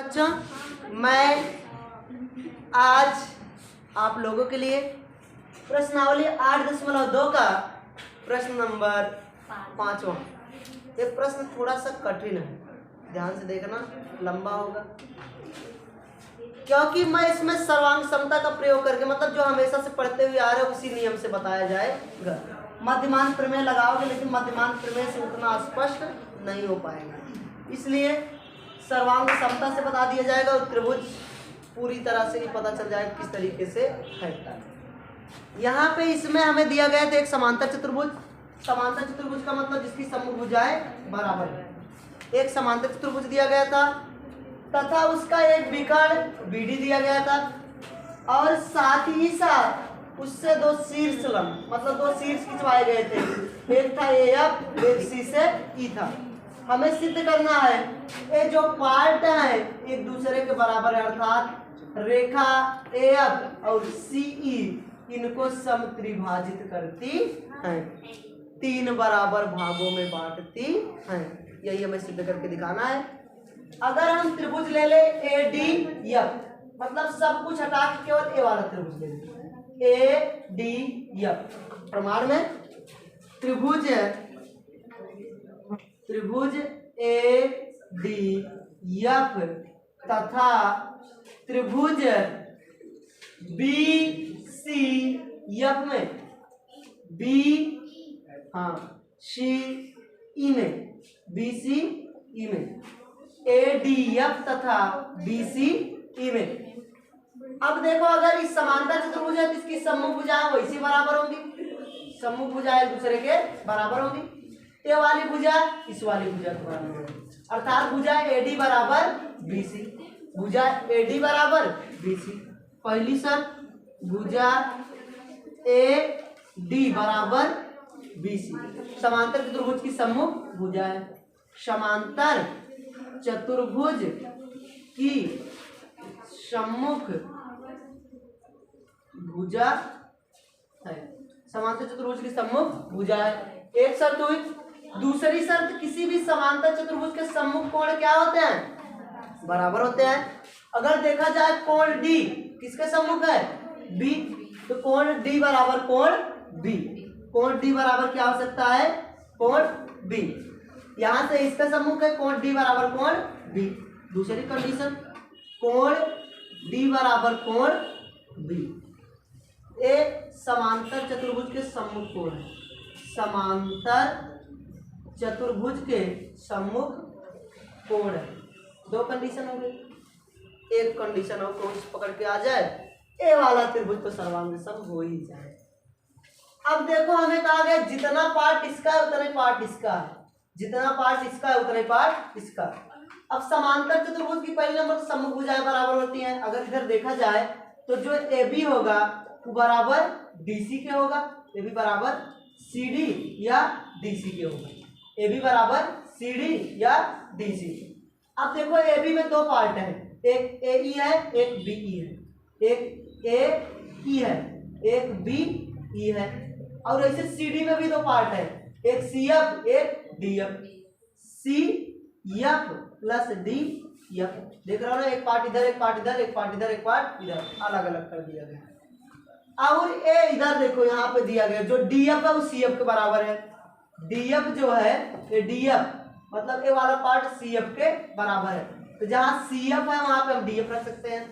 बच्चों, मैं आज आप लोगों के लिए प्रश्नावली 8.2 का प्रश्न नंबर 5वां। ये प्रश्न थोड़ा सा कठिन है, ध्यान से देखना, लंबा होगा क्योंकि मैं इसमें सर्वांग समता का प्रयोग करके, मतलब जो हमेशा से पढ़ते हुए आ रहे हैं उसी नियम से बताया जाएगा। मध्यमान प्रमेय लगाओगे लेकिन मध्यमान प्रमेय से उतना स्पष्ट नहीं हो पाएगा, इसलिए सर्वांग समता से बता दिया जाएगा और त्रिभुज पूरी तरह से ही पता चल जाएगा किस तरीके से है। यहाँ पे इसमें हमें दिया गया था एक समांतर चतुर्भुज। समांतर चतुर्भुज का मतलब जिसकी समूह भुजाएं बराबर है। एक समांतर चतुर्भुज दिया गया था तथा उसका एक विकर्ण BD दिया गया था और साथ ही साथ उससे दो शीर्ष लंब, मतलब दो शीर्ष खिंचवाए गए थे। एक था AF, एक C से E था। हमें सिद्ध करना है ये जो पार्ट है एक दूसरे के बराबर है, अर्थात रेखा AF और CE इनको समत्रिभाजित करती हैं, 3 बराबर भागों में बांटती हैं। यही हमें सिद्ध करके दिखाना है। अगर हम त्रिभुज ले ले ADF, मतलब सब कुछ हटा के केवल ए वाला त्रिभुज ले ले, ADF प्रमाण में त्रिभुज ADF तथा त्रिभुज BCF में BCE में ADF तथा BCE में। अब देखो, अगर इस समांतर चतुर्भुज है तो इसकी सम्मुख भुजाएं वैसी बराबर होंगी, सम्मुख भुजाएं एक दूसरे के बराबर होंगी। ये वाली भुजा इस वाली भुजा के बराबर होगी, अर्थात भुजा AD बराबर BC, भुजा AD बराबर BC। पहली शर्त, भुजा AD बराबर BC समांतर चतुर्भुज की सम्मुख भुजा है। समांतर चतुर्भुज की सम्मुख भुजा है, समांतर चतुर्भुज की सम्मुख भुजा है। एक शर्त हुई। दूसरी शर्त, किसी भी समांतर चतुर्भुज के सम्मुख कोण क्या होते हैं? बराबर होते हैं। अगर देखा जाए कोण D किसके सम्मुख है? B, तो कोण D बराबर कोण B। कोण D बराबर क्या हो सकता है? कोण B। यहां से इसका सम्मुख है कोण D बराबर कोण B। दूसरी कंडीशन, कोण D बराबर कोण B। ये समांतर चतुर्भुज के सम्मुख कोण है। समांतर चतुर्भुज के सम्मुख कोण है। दो कंडीशन हो गई। एक कंडीशन और कौन सी पकड़ के आ जाए, ए वाला त्रिभुज तो सर्वांग सम हो ही जाए। अब देखो, हमें कहा गया जितना पार्ट इसका है उतना पार्ट इसका है, जितना पार्ट इसका है उतना पार्ट इसका। अब समांतर चतुर्भुज की पहली नंबर सम्मुख भुजाएं बराबर होती हैं। अगर इधर देखा जाए तो जो AB होगा वो बराबर DC के होगा, AB बराबर CD या DC के होगा, AB बराबर CD या DC। अब देखो AB में दो पार्ट है, एक AE है एक BE है, एक AE है एक BE है। और ऐसे CD में भी दो पार्ट है, एक CF एक DF, CF प्लस DF। देख रहे हो ना, एक पार्ट इधर एक पार्ट इधर, एक पार्ट इधर एक पार्ट इधर, अलग अलग कर दिया गया। और ए इधर देखो यहाँ पे दिया गया, जो DF है वो CF के बराबर है। DF जो है ये DF मतलब ए वाला पार्ट CF के बराबर है, तो जहाँ CF है वहां पे हम DF रख सकते हैं।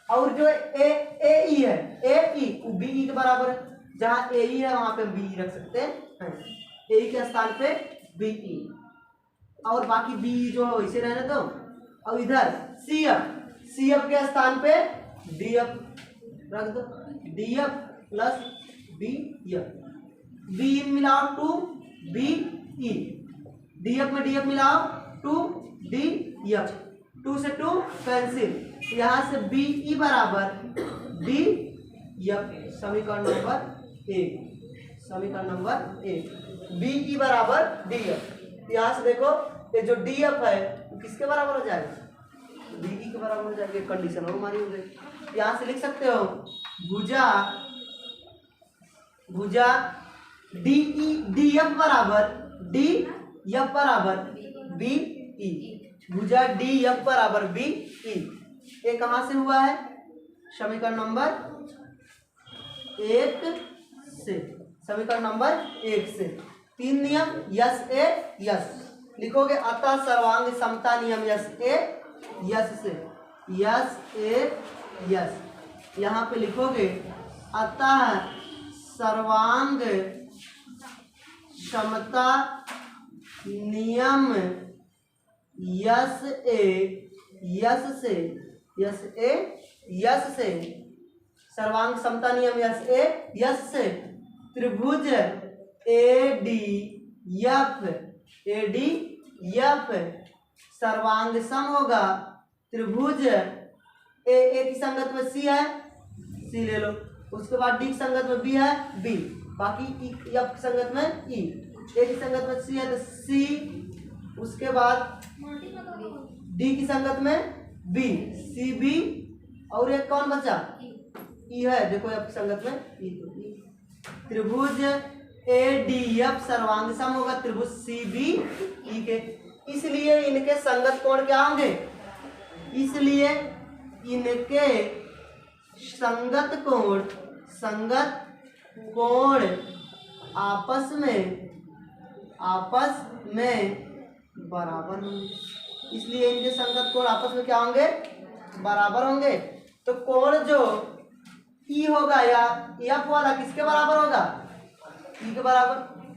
और जो AE है AE वो BE के बराबर है, जहाँ AE है वहां पे हम BE रख सकते हैं, AE के स्थान पे BE। और बाकी BE जो है वैसे रहने दो। और इधर CF के स्थान पे DF रख दो, DF प्लस BF। BE मिलाओ 2BE, DF में DF मिलाओ 2DF, 2 से 2 कैंसिल, यहाँ से BE बराबर DF। समीकरण नंबर 1, समीकरण नंबर 1, BE बराबर DF। यहाँ से देखो ये जो DF है वो किसके बराबर हो जाएगा? BE के बराबर हो जाएगा। कंडीशन और हमारी हो गई। यहाँ से लिख सकते हो भुजा DF बराबर BE। भुजा डी एफ बराबर बी ई। ये कहाँ से हुआ है? समीकरण नंबर 1 से। समीकरण नंबर 1 से 3 नियम यस ए यस लिखोगे। अतः सर्वांग समता नियम यस ए यस से यस ए यस यहाँ पे लिखोगे। अतः सर्वांग समता नियम यस ए यस से यस ए यस से सर्वांग समता नियम यस ए यस से त्रिभुज ए डी एफ सर्वांग सम होगा। त्रिभुज ए की संगत में सी है, सी ले लो। उसके बाद डी की संगत में बी है, बी। बाकी एफ की संगत में ई। ए की संगत में सी है तो सी। उसके बाद डी की संगत में बी, सी बी। और एक कौन बचा? ई है। देखो एफ की संगत में ई, तो ई। त्रिभुज ए डी एफ सर्वांग सम होगा त्रिभुज सी बी ई के। इसलिए इनके संगत कोण क्या होंगे? इसलिए इनके संगत कोण आपस में बराबर होंगे। इसलिए इनके संगत कोण आपस में क्या होंगे? बराबर होंगे। तो कोण जो ई होगा या एफ वाला किसके बराबर होगा? ई के बराबर।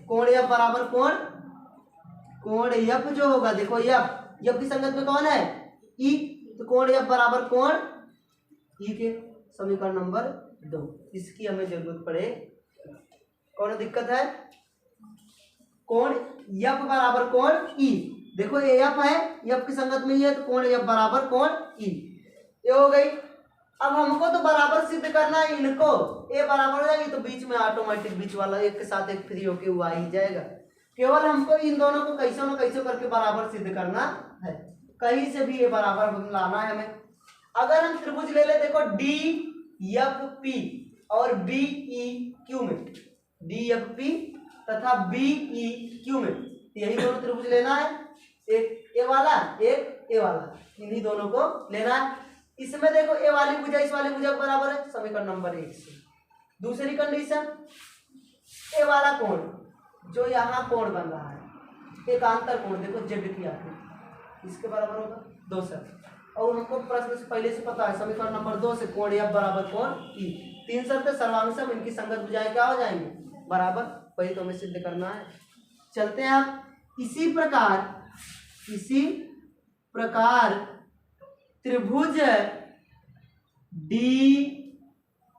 कोण एफ बराबर कोण एफ जो होगा, देखो एफ की संगत में कौन है? ई। तो कोण एफ बराबर कोण ई के। समीकरण नंबर 2। इसकी हमें जरूरत पड़े। कौन दिक्कत है? कोण एफ बराबर कोण ई। देखो ये एफ है, एफ की संगत में ये है, तो कोण एफ बराबर कोण ई। ये हो गई। अब हमको तो बराबर सिद्ध करना है इनको। ए बराबर हो जाएगी तो बीच में ऑटोमेटिक बीच वाला एक के साथ एक फ्री होके हुआ ही जाएगा। केवल हमको इन दोनों को कैसे न कैसे करके बराबर सिद्ध करना है। कहीं से भी ये बराबर लाना है हमें। अगर हम त्रिभुज ले ले, देखो डी एफ पी और बी ई क्यू में, डी एफ पी तथा बी ई क्यू में यही दोनों त्रिभुज लेना है। एक ए वाला, एक ए वाला, इन्हीं दोनों को लेना है। इसमें देखो ए वाली भुजा इस वाली भुजा के बराबर है, समीकरण नंबर 1 से। दूसरी कंडीशन, ए वाला कोण जो यहाँ कोण बन रहा है, एकांतर कोण, देखो जेड की आकृति, इसके बराबर होगा 2 सर। और हमको प्रश्न से पहले से पता है, समीकरण नंबर 2 से कोण एफ बराबर कोण ई। 3 शर्तें सर्वांगसम, इनकी संगत भुजाएं क्या हो जाएंगी? बराबर। वही तो हमें सिद्ध करना है। चलते हैं आप। इसी प्रकार त्रिभुज डी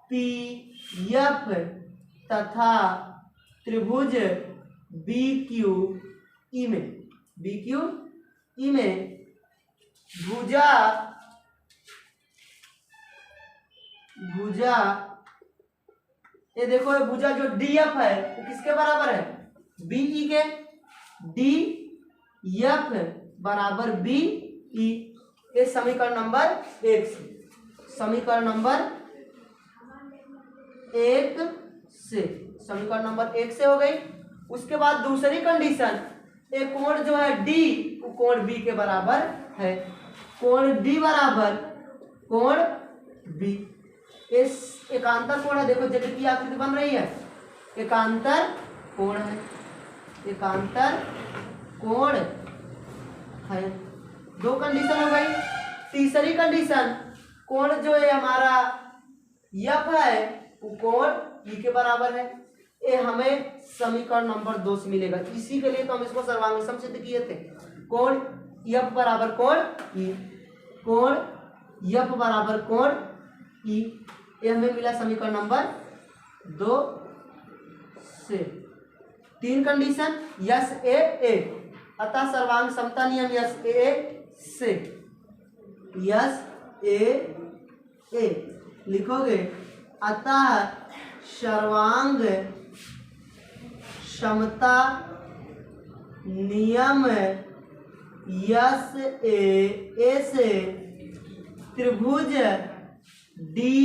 पी एफ तथा त्रिभुज बी क्यू ई में भुजा ये देखो, ये भुजा जो डी एफ है वो किसके बराबर है? बी ई के। डी एफ बराबर बी ई। ये समीकरण नंबर 1 से। समीकरण नंबर 1 से, समीकरण नंबर 1 से हो गई। उसके बाद दूसरी कंडीशन, एक कोण जो है डी वो कोण बी के बराबर है। कोण डी बराबर कोण बी। इस एकांतर कोण है, देखो जेड की आकृति बन रही है, एकांतर कोण है, एकांतर कोण है। 2 कंडीशन हो गई। तीसरी कंडीशन, कोण जो है हमारा एफ है वो कोण ई के बराबर है। ये हमें समीकरण नंबर 2 से मिलेगा। इसी के लिए तो हम इसको सर्वांग सम सिद्ध किए थे। कोण एफ बराबर कोण ई, कोण एफ बराबर कोण ई, ये हमें मिला समीकरण नंबर 2 से। 3 कंडीशन, यस ए ए, अतः सर्वांग समता नियम यस ए से, यस ए लिखोगे। अतः सर्वांग समता नियम यस ए से त्रिभुज डी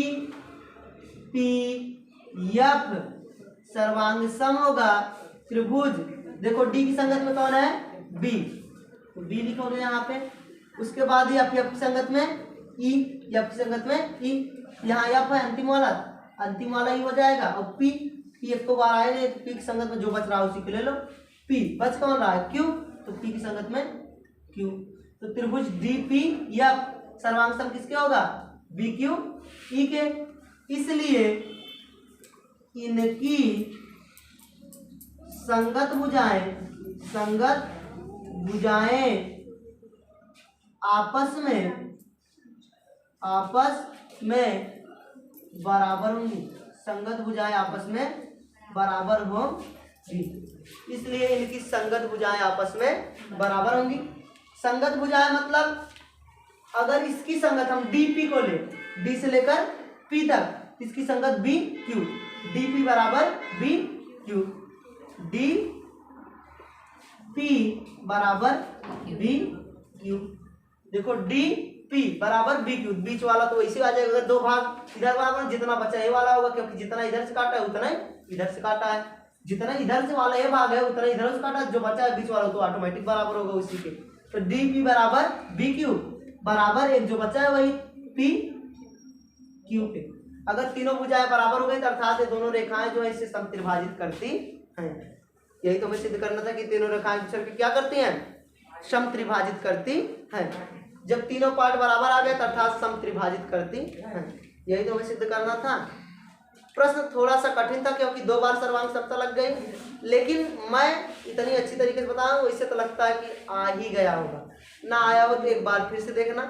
पी एफ सर्वांग सम होगा त्रिभुज, देखो डी की संगत में कौन है? बी, तो बी लिखोगे यहाँ पे। उसके बाद एफ की संगत में ई, एफ की संगत में ई, यहाँ एफ है अंतिम वाला ई हो जाएगा, और पी एक तो बार आए नहीं तो पी की संगत में जो बच रहा है उसी को ले लो। पी बच कौन रहा है? क्यू, तो पी की संगत में क्यू। तो त्रिभुज डी पी एफ सर्वांग सम किसके होगा? बी क्यू ई के। इसलिए इनकी संगत भुजाएं आपस में बराबर होंगी, संगत भुजाएं आपस में बराबर होंगी। इसलिए इनकी संगत भुजाएं आपस में बराबर होंगी। संगत भुजाएं मतलब अगर इसकी संगत हम डी पी को ले, डी से लेकर पी तक, इसकी संगत बी क्यू, डी पी बराबर बी क्यू, डी पी बराबर बी क्यू। देखो डी पी बराबर बी क्यू, बीच वाला तो वैसे आ जाएगा। अगर दो भाग इधर बराबर, जितना बचा ये वाला होगा, क्योंकि जितना इधर से काटा है उतना ही इधर से काटा है, जितना इधर से वाला ये भाग है उतना इधर से काटा, जो बचा है बीच वाला तो ऑटोमेटिक बराबर होगा उसी के। तो डी पी बराबर बी क्यू बराबर एक जो बचा है वही पी क्यू पे। अगर तीनों भुजाएं बराबर हो गई तो अर्थात ये दोनों रेखाएं जो है इससे समत्रिभाजित करती हैं। यही तो हमें सिद्ध करना था कि तीनों रेखाएं दूसरे के क्या करती हैं? समत्रिभाजित करती हैं। जब तीनों पार्ट बराबर आ गए तो अर्थात समत्रिभाजित करती हैं। यही तो हमें सिद्ध करना था। प्रश्न थोड़ा सा कठिन था क्योंकि 2 बार सर्वांग समता लग गई, लेकिन मैं इतनी अच्छी तरीके से बता रहा हूँ, इससे तो लगता है कि आ ही गया होगा। ना आया हो तो एक बार फिर से देखना।